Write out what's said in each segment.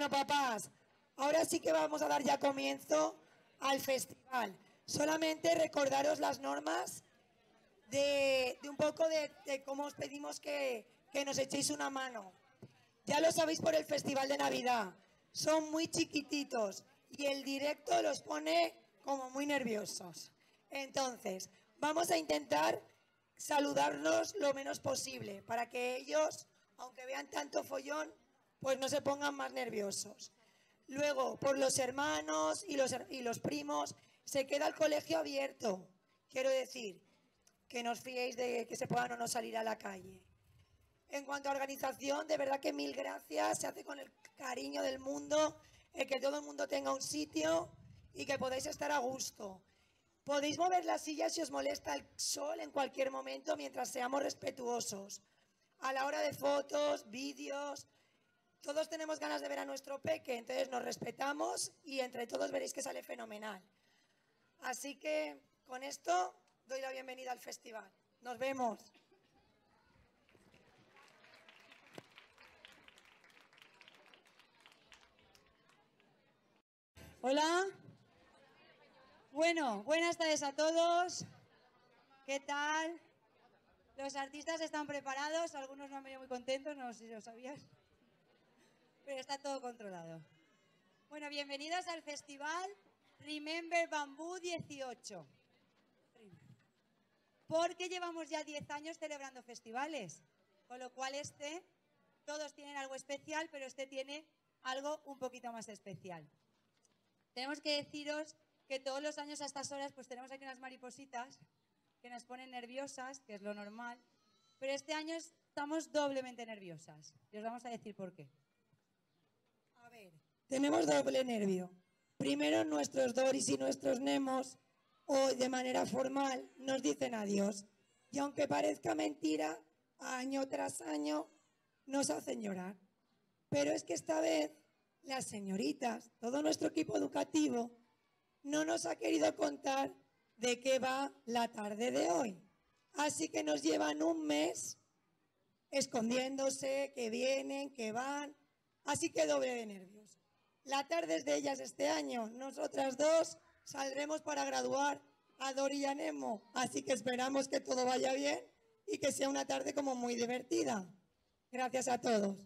Bueno, papás, ahora sí que vamos a dar ya comienzo al festival. Solamente recordaros las normas de un poco de cómo os pedimos que nos echéis una mano. Ya lo sabéis por el Festival de Navidad, son muy chiquititos y el directo los pone como muy nerviosos. Entonces, vamos a intentar saludarnos lo menos posible para que ellos, aunque vean tanto follón, pues no se pongan más nerviosos. Luego, por los hermanos y los primos, se queda el colegio abierto. Quiero decir, que no os fiéis de que se puedan o no salir a la calle. En cuanto a organización, de verdad que mil gracias. Se hace con el cariño del mundo, que todo el mundo tenga un sitio y que podáis estar a gusto. Podéis mover las sillas si os molesta el sol en cualquier momento mientras seamos respetuosos. A la hora de fotos, vídeos, todos tenemos ganas de ver a nuestro peque, entonces nos respetamos y entre todos veréis que sale fenomenal. Así que con esto doy la bienvenida al festival. Nos vemos. Hola. Bueno, buenas tardes a todos. ¿Qué tal? Los artistas están preparados, algunos no han venido muy contentos, no sé si lo sabías, pero está todo controlado. Bueno, bienvenidos al festival Remember Bambú 18. Porque llevamos ya 10 años celebrando festivales, con lo cual todos tienen algo especial, pero este tiene algo un poquito más especial. Tenemos que deciros que todos los años a estas horas pues tenemos aquí unas maripositas que nos ponen nerviosas, que es lo normal, pero este año estamos doblemente nerviosas y os vamos a decir por qué. A ver, tenemos doble nervio. Primero nuestros Doris y nuestros Nemos hoy de manera formal nos dicen adiós y aunque parezca mentira, año tras año nos hacen llorar. Pero es que esta vez las señoritas, todo nuestro equipo educativo, no nos ha querido contar de qué va la tarde de hoy. Así que nos llevan un mes escondiéndose, que vienen, que van. Así que doble de nervios. La tarde es de ellas este año. Nosotras dos saldremos para graduar a Dori y a Nemo. Así que esperamos que todo vaya bien y que sea una tarde como muy divertida. Gracias a todos.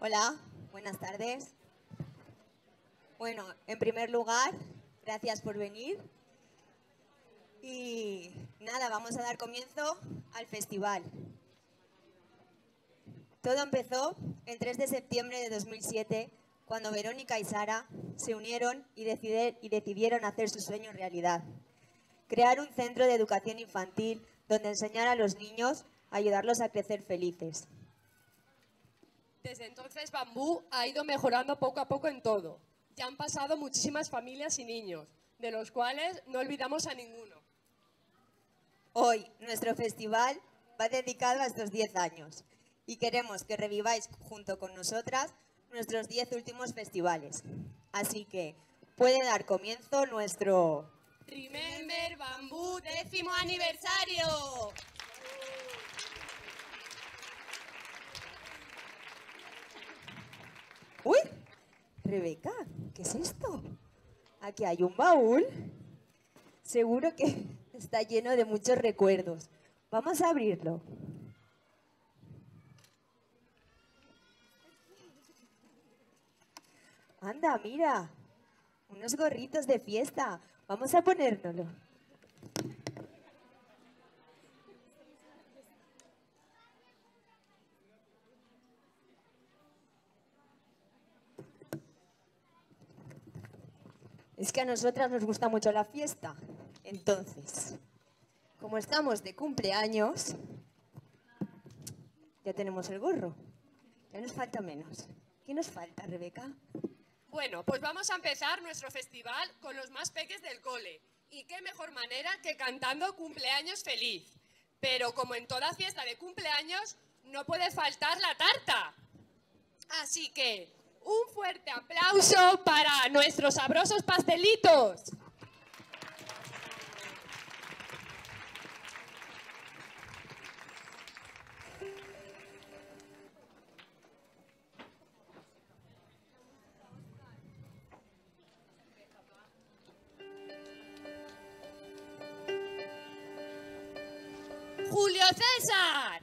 Hola, buenas tardes. Bueno, en primer lugar, gracias por venir. Y nada, vamos a dar comienzo al festival. Todo empezó el 3 de septiembre de 2007, cuando Verónica y Sara se unieron y decidieron hacer su sueño realidad. Crear un centro de educación infantil donde enseñar a los niños a ayudarlos a crecer felices. Desde entonces Bambú ha ido mejorando poco a poco en todo. Ya han pasado muchísimas familias y niños, de los cuales no olvidamos a ninguno. Hoy nuestro festival va dedicado a estos 10 años y queremos que reviváis junto con nosotras nuestros 10 últimos festivales. Así que puede dar comienzo nuestro Remember Bambú 10º aniversario. ¡Uy! Rebeca, ¿qué es esto? Aquí hay un baúl. Seguro que está lleno de muchos recuerdos. Vamos a abrirlo. Anda, mira. Unos gorritos de fiesta. Vamos a ponérnoslo. Es que a nosotras nos gusta mucho la fiesta. Entonces, como estamos de cumpleaños, ya tenemos el gorro. Ya nos falta menos. ¿Qué nos falta, Rebeca? Bueno, pues vamos a empezar nuestro festival con los más peques del cole. Y qué mejor manera que cantando cumpleaños feliz. Pero como en toda fiesta de cumpleaños, no puede faltar la tarta. Así que un fuerte aplauso para nuestros sabrosos pastelitos. Julio César.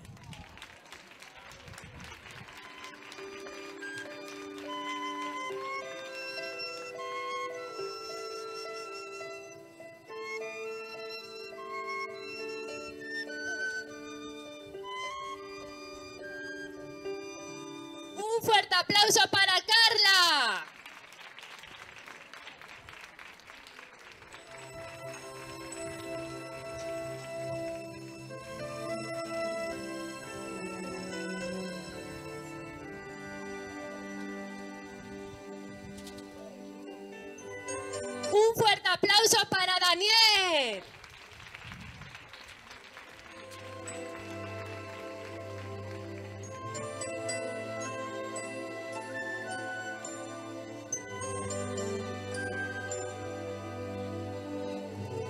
Un fuerte aplauso para Carla. Un fuerte aplauso para Daniel.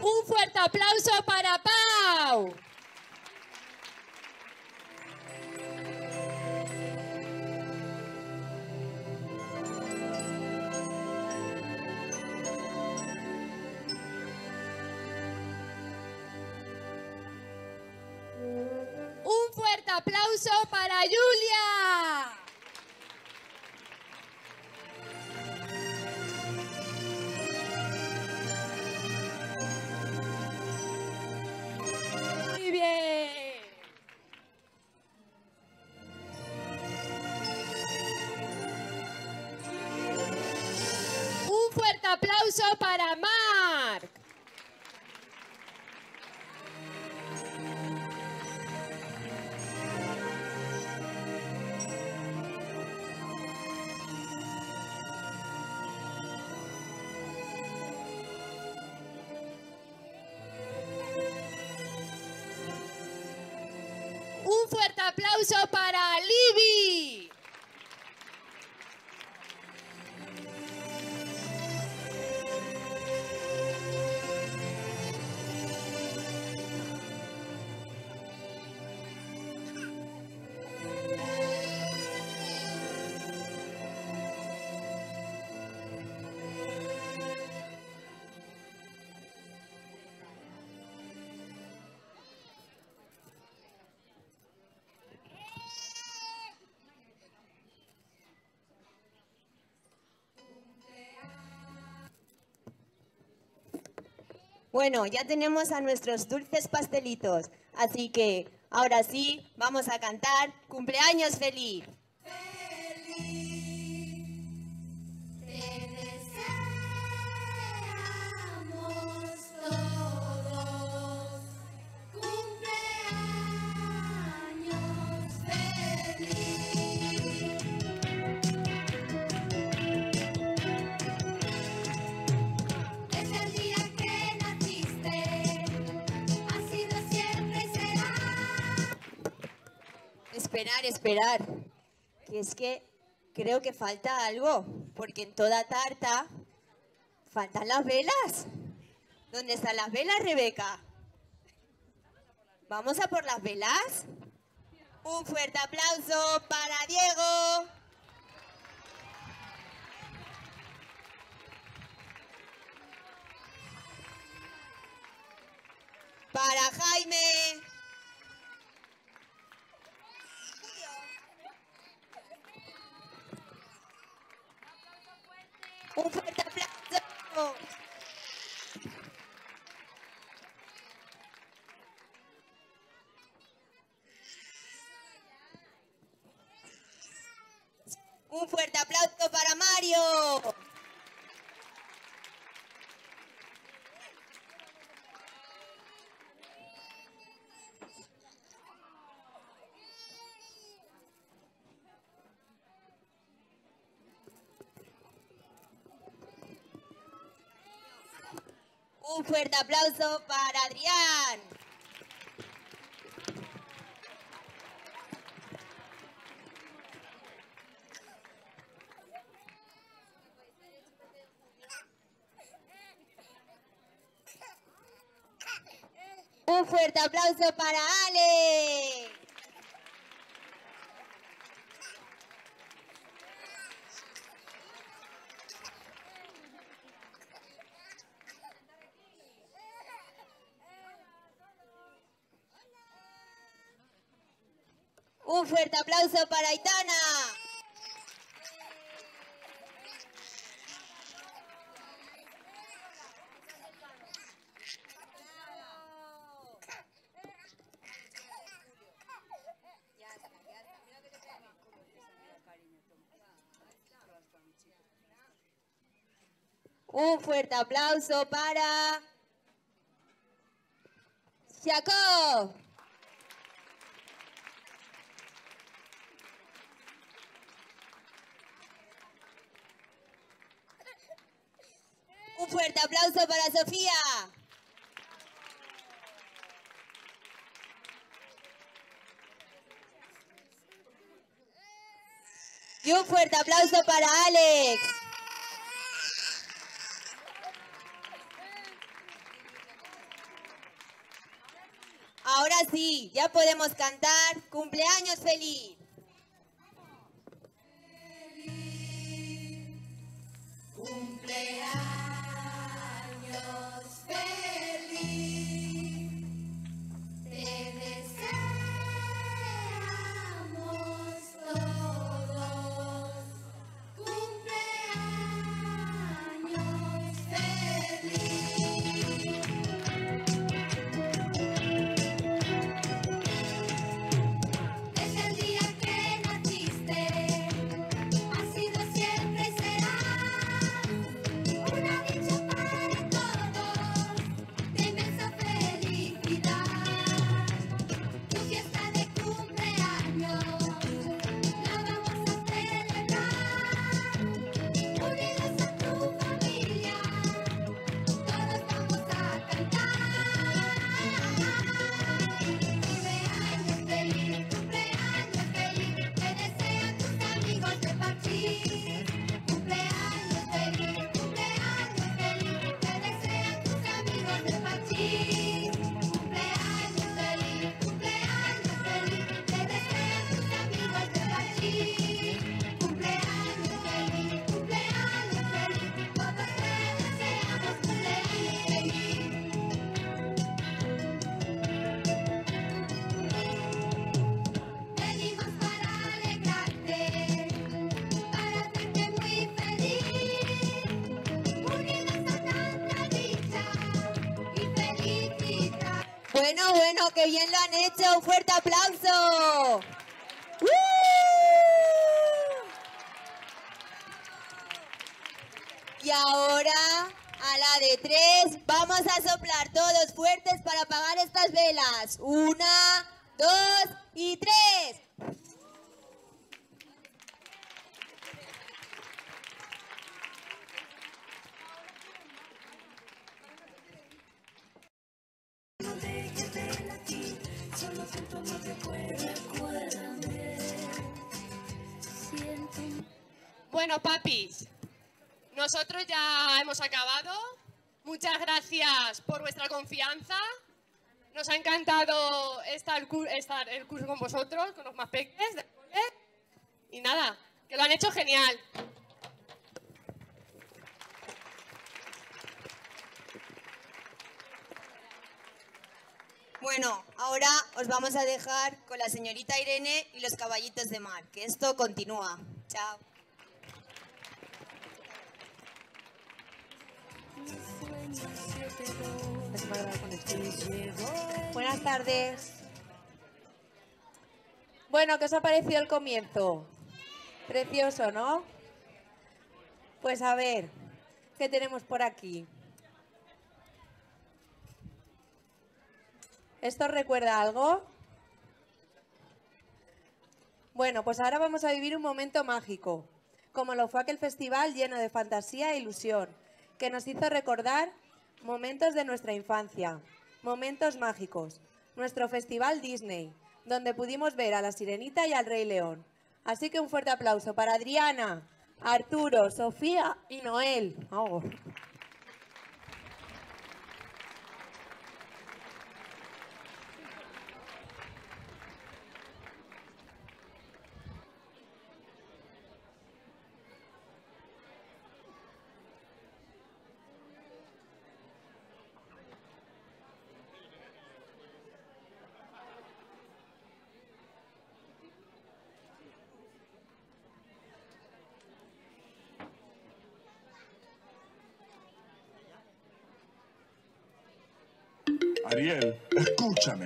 Un fuerte aplauso para Pau. Un fuerte aplauso para Julia. Muy bien. Un fuerte aplauso para Marc. Un fuerte aplauso para Libby. Bueno, ya tenemos a nuestros dulces pastelitos, así que ahora sí, vamos a cantar ¡Cumpleaños feliz! Esperar, que es que creo que falta algo, porque en toda tarta faltan las velas. ¿Dónde están las velas, Rebeca? ¿Vamos a por las velas? Un fuerte aplauso para Diego. Para Jaime. Un fuerte aplauso. Un fuerte aplauso para Mario. Un fuerte aplauso para Adrián. Un fuerte aplauso para Ale. Un fuerte aplauso para Aitana. Un fuerte aplauso para Jacob. Un fuerte aplauso para Sofía. Y un fuerte aplauso para Alex. Ahora sí, ya podemos cantar ¡Cumpleaños feliz! Cumpleaños feliz, te deseamos todos. Cumpleaños feliz. Desde el día que naciste, ha sido siempre y será una dicha para todos, de inmensa felicidad. Tu fiesta de cumpleaños la vamos a celebrar, unidos a tu familia, todos vamos a cantar. Cumpleaños feliz, te desean tus amigos de Parchís. Cumpleaños feliz, te desean tus amigos de Parchís. Cumpleaños feliz, te desean tus amigos de Parchís. Cumpleaños feliz, todos te deseamos cumpleaños feliz. Venimos para alegrarte, para hacerte muy feliz, unidos a tanta dicha y felicidad. Bueno, qué bien lo han hecho. Un fuerte aplauso. ¡Uh! Y ahora, a la de 3, vamos a soplar todos fuertes para apagar estas velas. 1, 2 y 3. Bueno, papis, nosotros ya hemos acabado. Muchas gracias por vuestra confianza. Nos ha encantado estar el curso con vosotros, con los más pequeños del cole. Y nada, que lo han hecho genial. Bueno, ahora os vamos a dejar con la señorita Irene y los caballitos de mar, que esto continúa. Chao. Buenas tardes. Bueno, ¿qué os ha parecido el comienzo? Precioso, ¿no? Pues a ver, ¿qué tenemos por aquí? ¿Esto os recuerda algo? Bueno, pues ahora vamos a vivir un momento mágico, como lo fue aquel festival lleno de fantasía e ilusión, que nos hizo recordar momentos de nuestra infancia, momentos mágicos, nuestro festival Disney, donde pudimos ver a la Sirenita y al Rey León. Así que un fuerte aplauso para Adriana, Arturo, Sofía y Noel. Oh. Ariel, escúchame.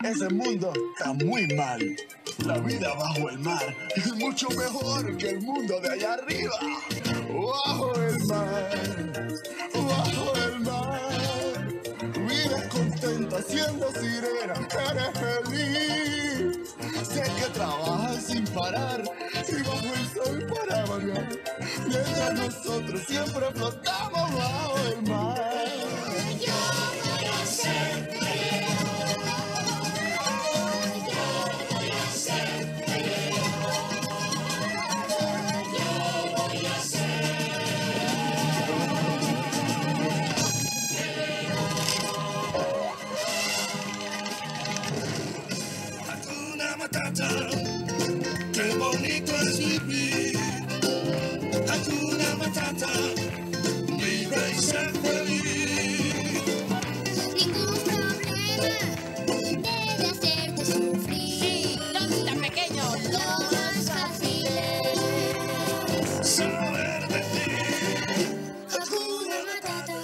Ese mundo está muy mal. La vida bajo el mar es mucho mejor que el mundo de allá arriba. Bajo el mar, bajo el mar. Vives contenta siendo sirena, eres feliz. Sé que trabajas sin parar y bajo el sol para variar. Mientras nosotros siempre flotamos bajo el mar. Yo voy a ser feliz. Yo voy a ser feliz. Yo voy a ser Hakuna Matata, qué bonito es vivir. Hakuna Matata, vive y sé feliz. ningún problema debe hacerte sufrir. No, tan pequeño. Lo más fácil es Saber de ti. Hakuna Matata.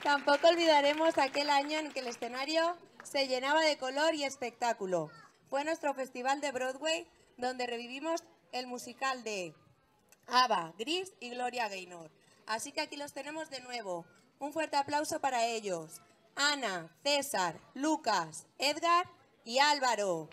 Tampoco olvidaremos aquel año en que el escenario se llenaba de color y espectáculo. Fue nuestro festival de Broadway donde revivimos el musical de ABBA, Grease y Gloria Gaynor. Así que aquí los tenemos de nuevo. Un fuerte aplauso para ellos. Ana, César, Lucas, Edgar y Álvaro.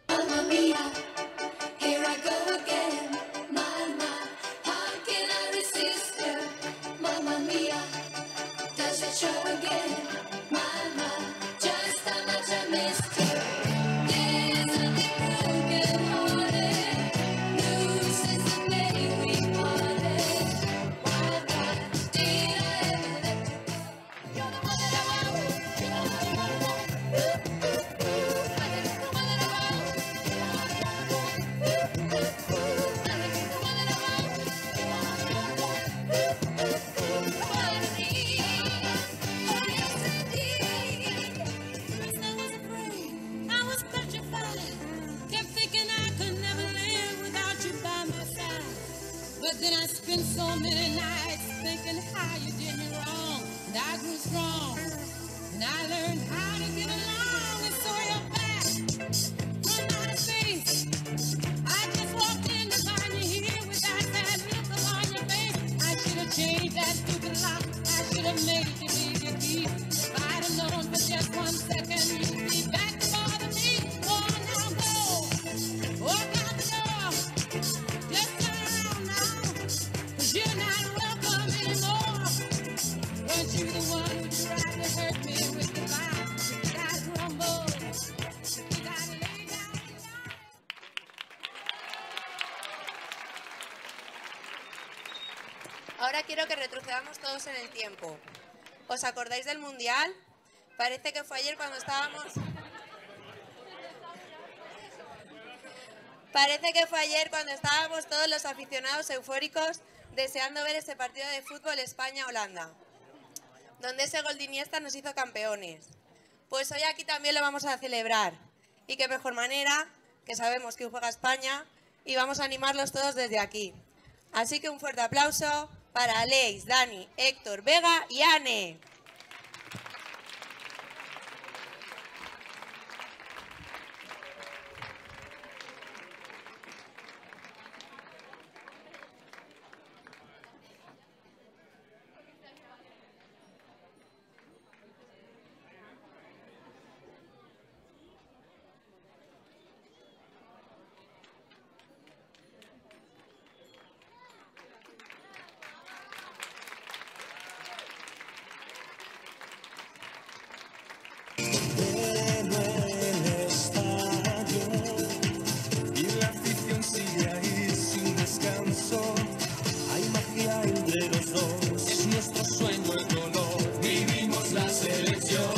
Mamma mia, here I go again. Mama, how can I resist her? Mamma mia, does it show again? Mama, just how much I missed her. There's nothing broken hearted. New since the day we parted. Why did I ever let you go? You're the one that I want. You're the one that I want. The one that I want. But then I spent so many nights thinking how you did me wrong. And I grew strong. And I learned how to get along. And so you're back from outer space. I just walked in to find you here with that sad look upon your face. I should have changed that stupid lock. I should have made you leave your key. If I'd have known for just 1 second you'd be back to bother me. Oh, now go. Walk out the door. Just turn around now. 'Cause you're not welcome anymore. Weren't you the one who tried to hurt me with the lie? You gotta grumble. You gotta lay down and lie. Ahora quiero que retrocedamos todos en el tiempo. ¿Os acordáis del Mundial? Parece que fue ayer cuando estábamos... Parece que fue ayer cuando estábamos todos los aficionados eufóricos deseando ver ese partido de fútbol España-Holanda, donde ese gol de Iniesta nos hizo campeones. Pues hoy aquí también lo vamos a celebrar. Y qué mejor manera, que sabemos que juega España, y vamos a animarlos todos desde aquí. Así que un fuerte aplauso para Aleix, Dani, Héctor, Vega y Anne. los dos. Es nuestro sueño el color. Vivimos la selección.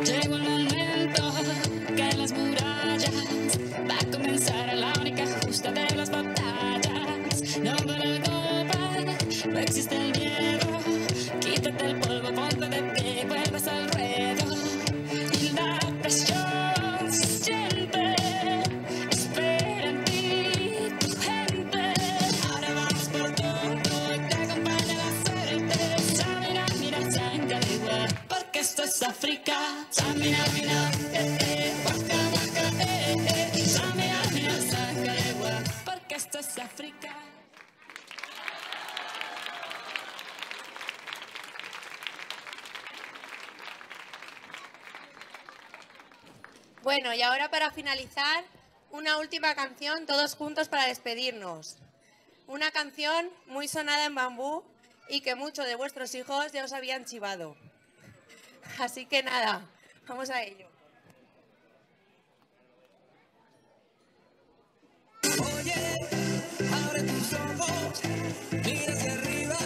Llegó el momento que en las murallas va a comenzar la única justa de las batallas. No para el golpe, no existe el miedo. Quítate el polvo, ponte de pie, vuelves al ruedo. Y la presión se siente, espera en ti tu gente. Ahora vamos por todo y te acompaña la suerte. Samina, mira, Sangalewa, porque esto es África. Samina, mira, waka, waka, Samina, mira, Sangalewa, porque esto es África. Bueno, y ahora para finalizar, una última canción, todos juntos para despedirnos. Una canción muy sonada en Bambú y que muchos de vuestros hijos ya os habían chivado. Así que nada, vamos a ello. Oye, abre tus ojos, mira hacia arriba,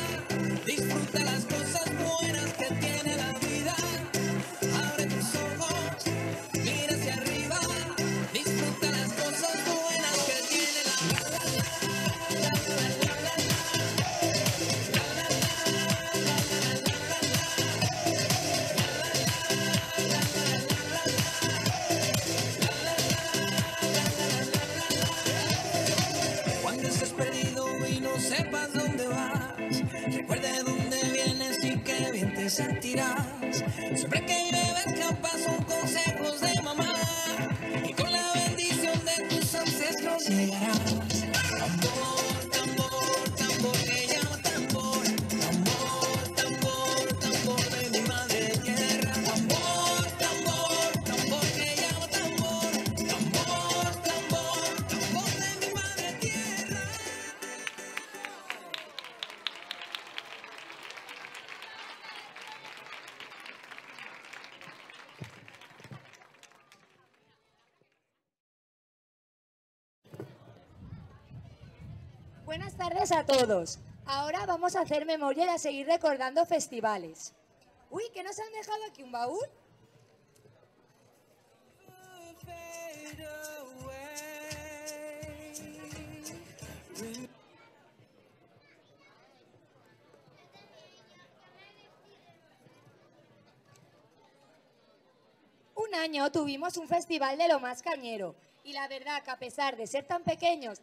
disfruta las cosas buenas que tiene la vida. Abre tus ojos, mira hacia arriba, disfruta las cosas buenas que tiene la vida. Cuando estés perdido y no sepas dónde vas, recuerda de dónde vienes y qué bien te sentirás. Siempre que bebes campas son consejos de mamá y con la bendición de tus ancestros llegarás. Tambor, tambor, tambor que llama tambor. Tambor, tambor, tambor de mi madre tierra. Tambor, tambor, tambor que llama tambor. Tambor, tambor, tambor de mi madre tierra. Buenas tardes a todos. Ahora vamos a hacer memoria y a seguir recordando festivales. Uy, ¿qué nos han dejado aquí? ¿Un baúl? Un año tuvimos un festival de lo más cañero y la verdad que a pesar de ser tan pequeños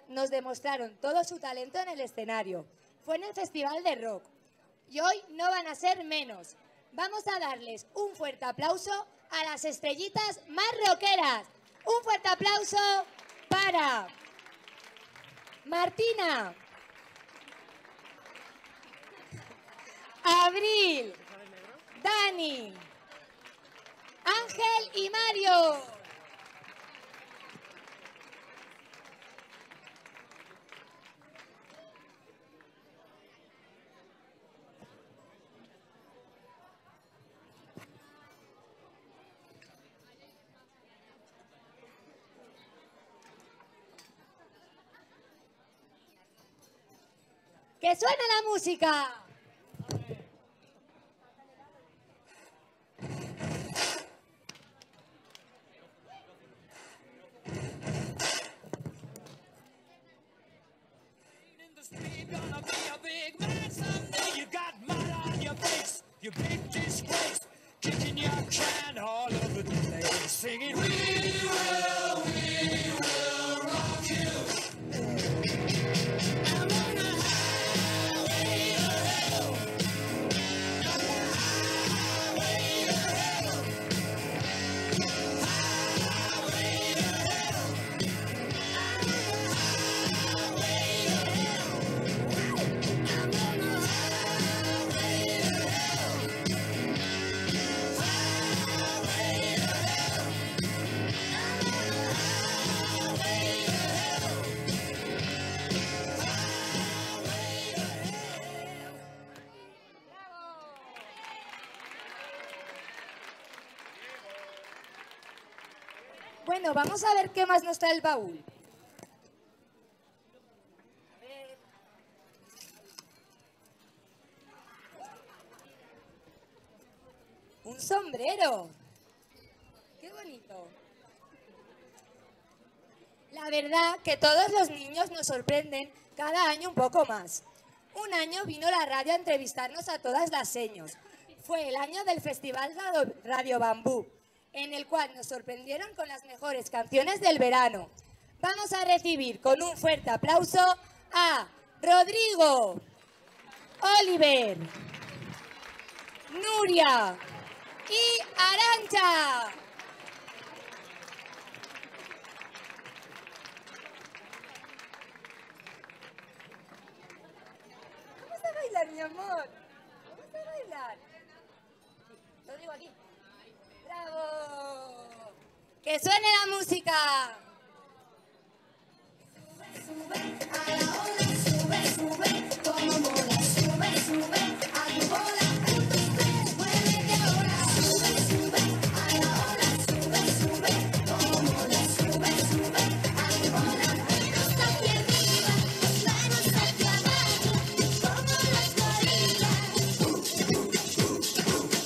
nos demostraron todo su talento en el escenario. Fue en el Festival de Rock y hoy no van a ser menos. Vamos a darles un fuerte aplauso a las estrellitas más rockeras. Un fuerte aplauso para Martina, Abril, Dani, Ángel y Mario. ¡Que suene la música! You big disgrace, kicking your can all over the place, singing, we will rock you. I'm on the highway to hell. I'm on the highway to hell. Highway Bueno, vamos a ver qué más nos trae el baúl. Un sombrero. Qué bonito. La verdad que todos los niños nos sorprenden cada año un poco más. Un año vino la radio a entrevistarnos a todas las seños. Fue el año del Festival Radio Bambú, en el cual nos sorprendieron con las mejores canciones del verano. Vamos a recibir con un fuerte aplauso a Rodrigo, Oliver, Nuria y Arantxa. Vamos a bailar, mi amor. Vamos a bailar. Rodrigo, aquí. ¡Bravo! ¡Que suene la música! Sube a la ola, sube, como mola, sube, a tu bola, muévete ahora. Sube, a la ola, sube, como mola, sube, a tu bola. Manos hacia arriba, manos hacia abajo, como las gorilas.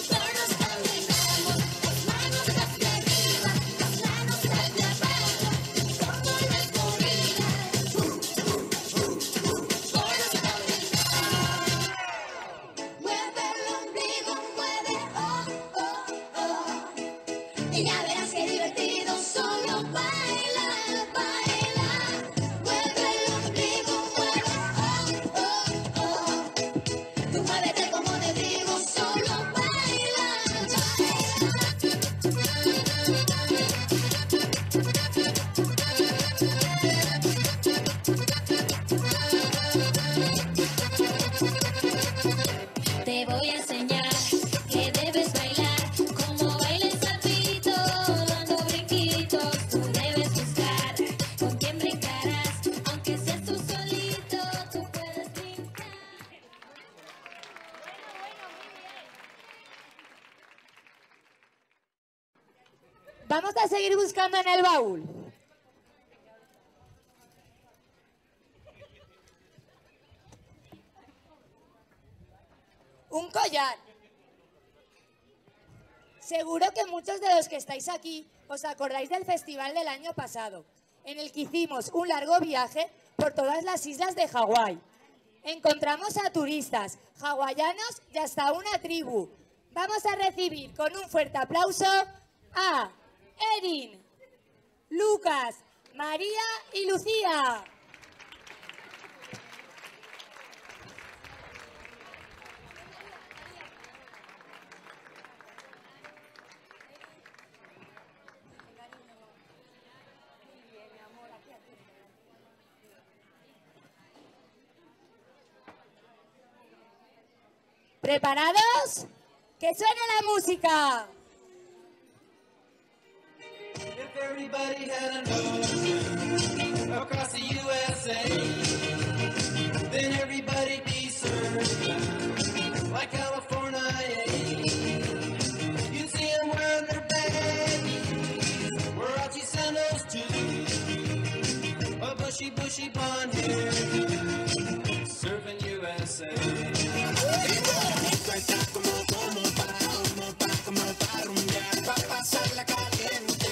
Todos caminamos, manos hacia arriba, manos hacia abajo, como las gorilas. Mueve el ombligo, mueve, y ya verás qué divertido, solo baila, baila. Mueve el ombligo, mueve, tú muévete como te digo, solo baila, Te voy a enseñar que debes bailar como baila el sapito, dando brinquitos. Tú debes buscar con quién brincarás, aunque seas tú solito, tú puedes brincar. Vamos a seguir buscando en el baúl. Un collar. Seguro que muchos de los que estáis aquí os acordáis del festival del año pasado, en el que hicimos un largo viaje por todas las islas de Hawái. Encontramos a turistas, hawaianos y hasta una tribu. Vamos a recibir con un fuerte aplauso a Erin, Lucas, María y Lucía. ¿Preparados? ¡Que suene la música! If everybody had a nose across the USA, then everybody'd be served like California. You'd see them wearing their baggies, Warachi sandals too, a bushy, bushy blonde hair, surfing USA. Esto está como pa' rumbear, pa' pasarla caliente.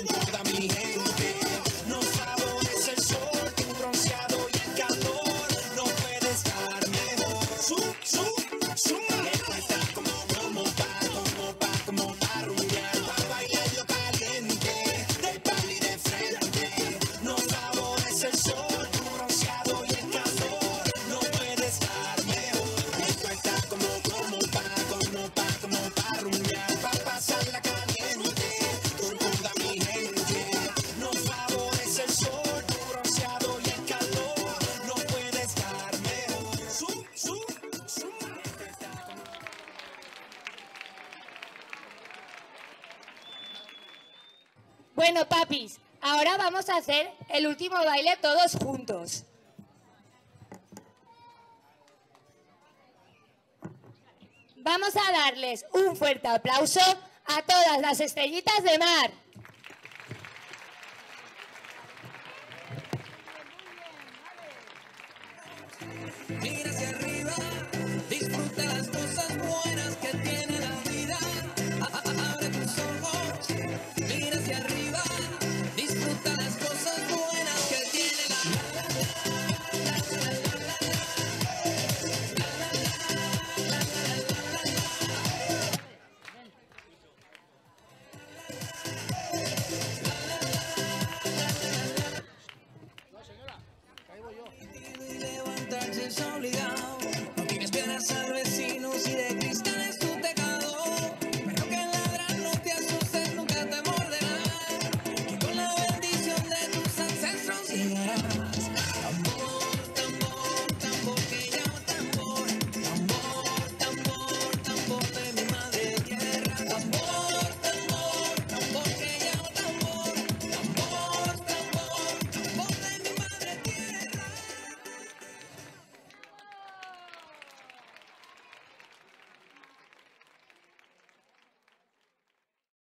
Toda mi gente no favorece el sol, tu bronceado y el calor, no puede estar mejor. Esto está como pa' rumbear, pa' bailarlo caliente, de pal y de frente. No favorece el sol, tu bronceado y el calor, no puede estar mejor. Esto está como pa' rumbear, pa' pasarla caliente. Toda mi gente no favorece el sol, tu bronceado y el calor, no puede estar mejor. Bueno, papis, ahora vamos a hacer el último baile todos juntos. Vamos a darles un fuerte aplauso a todas las estrellitas de mar. mira hacia arriba.